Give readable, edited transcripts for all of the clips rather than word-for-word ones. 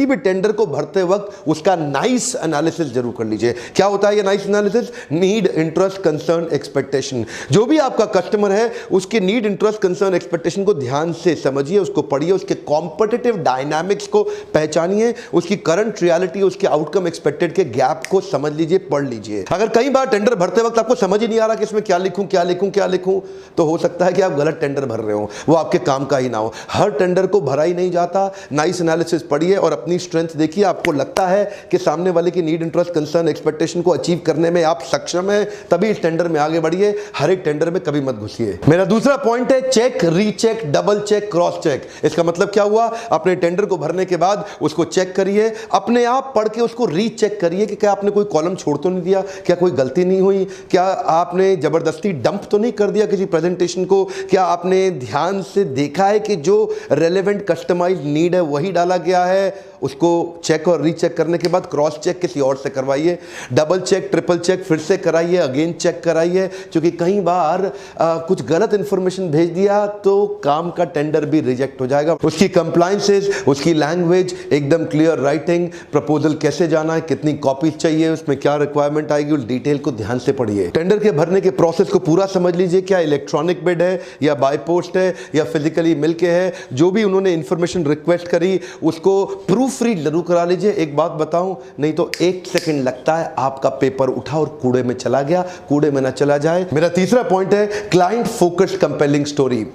किसी भी टेंडर को भरते वक्त उसका नाइस एनालिसिस जरूर कर लीजिए। क्या होता है ये nice analysis? Need, interest, concern, expectation. जो भी आपका कस्टमर है उसके नीड, इंटरेस्ट, कंसर्न, एक्सपेक्टेशन को ध्यान से समझिए, उसको पढ़िए, उसके कॉम्पिटिटिव डायनामिक्स को पहचानिए, उसकी करंट रियलिटी, उसके आउटकम एक्सपेक्टेड के गैप को समझ लीजिए, पढ़ लीजिए। अगर कई बार टेंडर भरते वक्त आपको समझ ही नहीं आ रहा कि इसमें क्या लिखूं क्या लिखूं क्या लिखूं, तो हो सकता है कि आप गलत टेंडर भर रहे हो, वो आपके काम का ही ना हो। हर टेंडर को भरा ही नहीं जाता। नाइस एनालिसिस पढ़िए और अपनी स्ट्रेंथ देखिए। आपको लगता है कि सामने वाले की नीड, इंटरेस्ट, कंसर्न, एक्सपेक्टेशन को अचीव करने में आप सक्षम हैं, तभी इस टेंडर में आगे बढ़िए। हर एक टेंडर में कभी मत घुसिए। मेरा दूसरा पॉइंट है check, recheck, double check, cross check. इसका मतलब क्या हुआ? अपने टेंडर को भरने के बाद उसको चेक करिए, अपने आप पढ़ के उसको रीचेक करिए कि क्या आपने कोई कॉलम छोड़ तो नहीं दिया, क्या कोई गलती नहीं हुई, क्या आपने जबरदस्ती डंप तो नहीं कर दिया किसी प्रेजेंटेशन को, क्या आपने ध्यान से देखा है कि जो रेलेवेंट कस्टमाइज्ड नीड है वही डाला गया है। उसको चेक और रीचेक करने के बाद क्रॉस चेक किसी और से करवाइए, डबल चेक, ट्रिपल चेक फिर से कराइए, अगेन चेक कराइए, क्योंकि कई बार कुछ गलत इंफॉर्मेशन भेज दिया तो काम का टेंडर भी रिजेक्ट हो जाएगा। उसकी कंप्लायंसेस, उसकी लैंग्वेज एकदम क्लियर, राइटिंग, प्रपोजल कैसे जाना है, कितनी कॉपीज चाहिए, उसमें क्या रिक्वायरमेंट आएगी, उस डिटेल को ध्यान से पढ़िए। टेंडर के भरने के प्रोसेस को पूरा समझ लीजिए, क्या इलेक्ट्रॉनिक बिड है या बाय पोस्ट है या फिजिकली मिलके है। जो भी उन्होंने इंफॉर्मेशन रिक्वेस्ट करी उसको प्रूफ फ्री जरूर करा लीजिए। एक बात बताऊं, नहीं तो 1 सेकंड लगता है आपका पेपर उठा और कूड़े में चला गया, कूड़े में ना चला जाए। मेरा तीसरा पॉइंट है क्लाइंट फोकस्ड कंपेलिंग स्टोरी।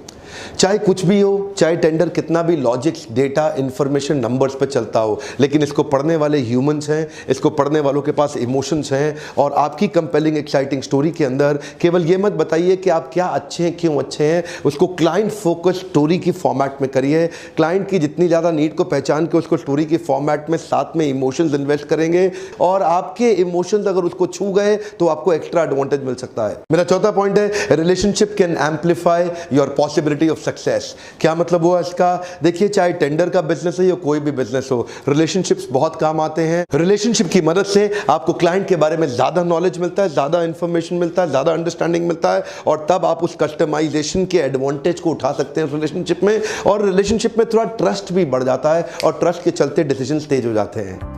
चाहे कुछ भी हो, चाहे टेंडर कितना भी लॉजिक्स, डेटा, इंफॉर्मेशन, नंबर्स पे चलता हो, लेकिन इसको पढ़ने वाले ह्यूमंस हैं, इसको पढ़ने वालों के पास इमोशंस हैं। और आपकी कंपेलिंग एक्साइटिंग स्टोरी के अंदर केवल ये मत बताइए कि आप क्या अच्छे हैं, क्यों अच्छे हैं, उसको क्लाइंट फोकस स्टोरी की फॉर्मेट में करिए। क्लाइंट की जितनी ज़्यादा नीड को पहचान के उसको स्टोरी की फॉर्मेट में साथ में इमोशंस इन्वेस्ट करेंगे, और आपके इमोशंस अगर उसको छू गए तो आपको एक्स्ट्रा एडवांटेज मिल सकता है। मेरा चौथा पॉइंट है relationship can amplify your possibility of success. क्या मतलब हुआ इसका? देखिए, चाहे टेंडर का बिजनेस है या कोई भी बिजनेस हो, रिलेशनशिप्स बहुत काम आते हैं। रिलेशनशिप की मदद से आपको क्लाइंट के बारे में ज्यादा नॉलेज मिलता है, ज्यादा इंफॉर्मेशन मिलता है, ज्यादा अंडरस्टैंडिंग मिलता है, और तब आप उस कस्टमाइजेशन के एडवांटेज को उठा सकते हैं रिलेशनशिप में। और रिलेशनशिप में थोड़ा ट्रस्ट भी बढ़ जाता है, और ट्रस्ट के चलते डिसीजन तेज हो जाते हैं।